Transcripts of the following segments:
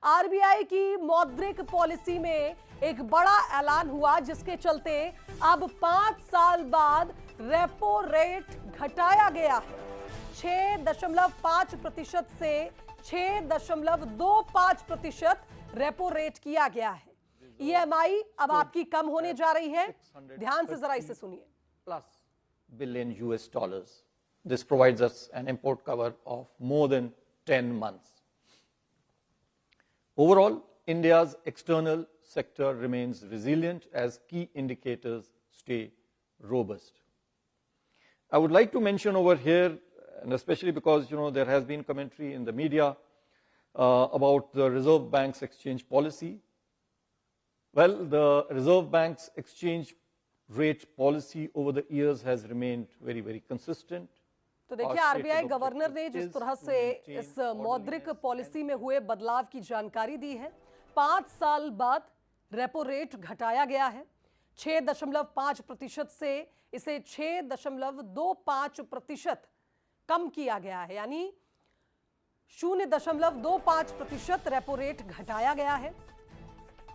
RBI की मौद्रिक policy में एक बड़ा ऐलान हुआ जिसके चलते अब 5 साल बाद रेपो रेट घटाया गया है। 6.5% से 6.25% रेपो रेट किया गया है। ईएमआई अब आपकी कम होने जा रही है। ध्यान से जरा इसे सुनिए। billion US dollars. This provides us an import cover of more than 10 months. Overall, India's external sector remains resilient as key indicators stay robust. I would like to mention over here, and especially because there has been commentary in the media about the Reserve Bank's exchange policy. Well, the Reserve Bank's exchange rate policy over the years has remained very, very consistent. तो देखिए, RBI governor ने जिस तरह से इस मौद्रिक policy में हुए बदलाव की जानकारी दी है। 5 साल बाद रेपो रेट घटाया गया है। 6.5% से इसे 6.25% कम किया गया है, यानी 0.25% रेपो रेट घटाया गया है।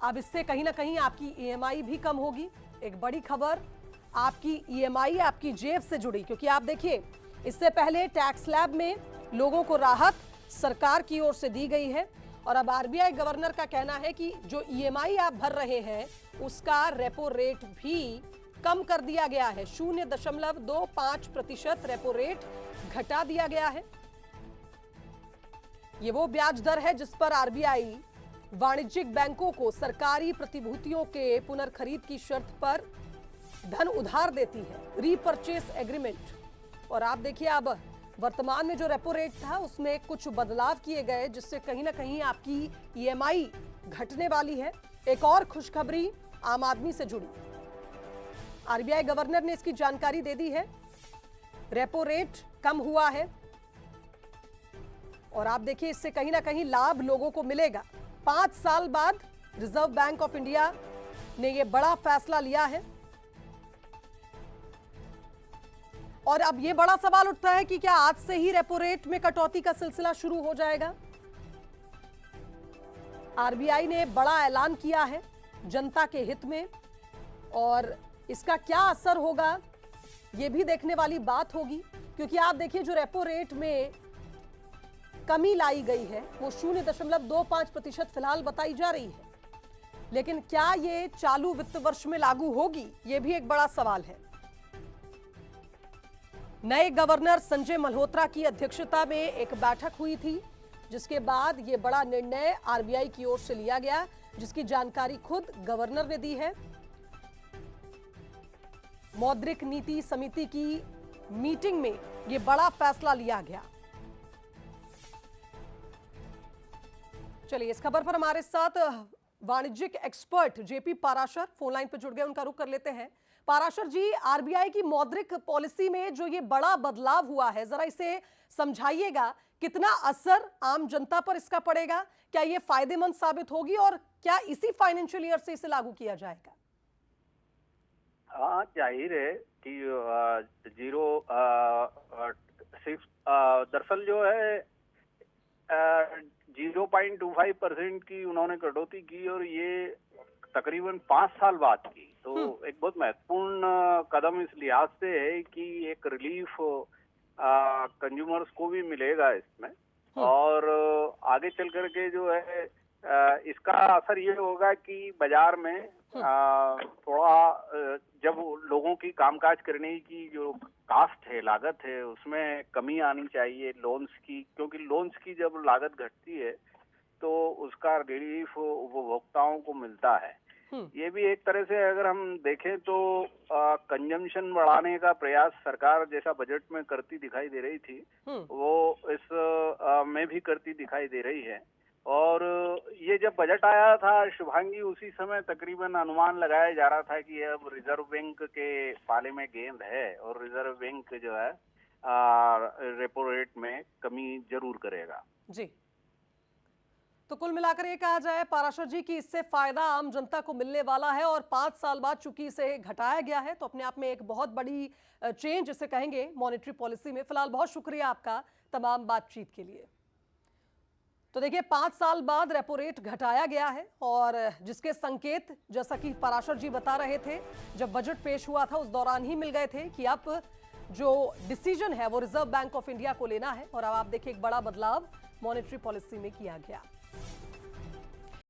अब इससे कहीं ना कहीं आपकी ईएमआई भी कम होगी। एक बड़ी खबर, आपकी ईएमआई आपकी जेब से जुड़ी, क्योंकि आप देखिए, इससे पहले टैक्स स्लैब में लोगों को राहत सरकार की ओर से दी गई है और अब आरबीआई गवर्नर का कहना है कि जो ईएमआई आप भर रहे हैं उसका रेपो रेट भी कम कर दिया गया है। 0.25% रेपो रेट घटा दिया गया है। ये वो ब्याज दर है जिस पर आरबीआई वाणिज्यिक बैंकों को सरकारी प्रतिभूतियों के पुनर्खरीद की शर्त पर धन उधार देती है, रीपर्चेस एग्रीमेंट। और आप देखिए, अब वर्तमान में जो रेपो रेट था उसमें कुछ बदलाव किए गए जिससे कहीं ना कहीं आपकी ईएमआई घटने वाली है। एक और खुशखबरी आम आदमी से जुड़ी, आरबीआई गवर्नर ने इसकी जानकारी दे दी है। रेपो रेट कम हुआ है और आप देखिए, इससे कहीं ना कहीं लाभ लोगों को मिलेगा। 5 साल बाद रिजर्व बैंक ऑफ इंडिया ने यह बड़ा फैसला लिया है और अब यह बड़ा सवाल उठता है कि क्या आज से ही रेपो रेट में कटौती का सिलसिला शुरू हो जाएगा। आरबीआई ने बड़ा ऐलान किया है जनता के हित में और इसका क्या असर होगा यह भी देखने वाली बात होगी, क्योंकि आप देखिए, जो रेपो रेट में कमी लाई गई है वो 0.25% फिलहाल बताई जा रही है, लेकिन क्या ये चालू वित्त वर्ष में लागू होगी, ये भी एक बड़ा सवाल है। नए गवर्नर संजय मल्होत्रा की अध्यक्षता में एक बैठक हुई थी जिसके बाद ये बड़ा निर्णय आरबीआई की ओर से लिया गया, जिसकी जानकारी खुद गवर्नर ने दी है। मौद्रिक नीति समिति की मीटिंग में ये बड़ा फैसला लिया गया। चलिए, इस खबर पर हमारे साथ वाणिज्यिक expert JP Parashar phone line पर जुड़ गए, उनका रुख कर लेते हैं। पाराशर जी, आरबीआई की मौद्रिक पॉलिसी में जो ये बड़ा बदलाव हुआ है, जरा इसे समझाइएगा। कितना असर आम जनता पर इसका पड़ेगा, क्या ये फायदेमंद साबित होगी और क्या इसी फाइनेंशियल ईयर से इसे लागू किया जाएगा? हाँ, जाहिर है कि दरअसल जो है 0.25% की उन्होंने कटौती की और ये तकरीबन 5 साल बाद की, तो एक बहुत महत्वपूर्ण कदम इस लिहाज से है कि एक रिलीफ कंज्यूमर्स को भी मिलेगा इसमें और आगे चल करके जो है इसका असर ये होगा कि बाजार में थोड़ा जब लोगों की कामकाज करने की जो कास्ट है, लागत है, उसमें कमी आनी चाहिए लोन्स की, क्योंकि लोन्स की जब लागत घटती है तो उसका रिलीफ उपभोक्ताओं को मिलता है। ये भी एक तरह से अगर हम देखें तो कंजम्पशन बढ़ाने का प्रयास सरकार जैसा बजट में करती दिखाई दे रही थी, वो इस में भी करती दिखाई दे रही है। और ये जब बजट आया था शुभांगी, उसी समय तकरीबन अनुमान लगाया जा रहा था कि अब रिजर्व बैंक के पाले में गेंद है और रिजर्व बैंक जो है रेपो रेट में कमी जरूर करेगा। जी, तो कुल मिलाकर ये कहा जाए पाराशर जी कि इससे फायदा आम जनता को मिलने वाला है और 5 साल बाद चूंकि इसे घटाया गया है तो अपने आप में एक बहुत बड़ी चेंज इसे कहेंगे मॉनेटरी पॉलिसी में। फिलहाल बहुत शुक्रिया आपका तमाम बातचीत के लिए। तो देखिए 5 साल बाद रेपो रेट घटाया गया है और जिसके संकेत जैसा कि पराशर जी बता रहे थे जब बजट पेश हुआ था उस दौरान ही मिल गए थे कि अब जो डिसीजन है वो रिजर्व बैंक ऑफ इंडिया को लेना है और अब आप देखिए एक बड़ा बदलाव मॉनेटरी पॉलिसी में किया गया।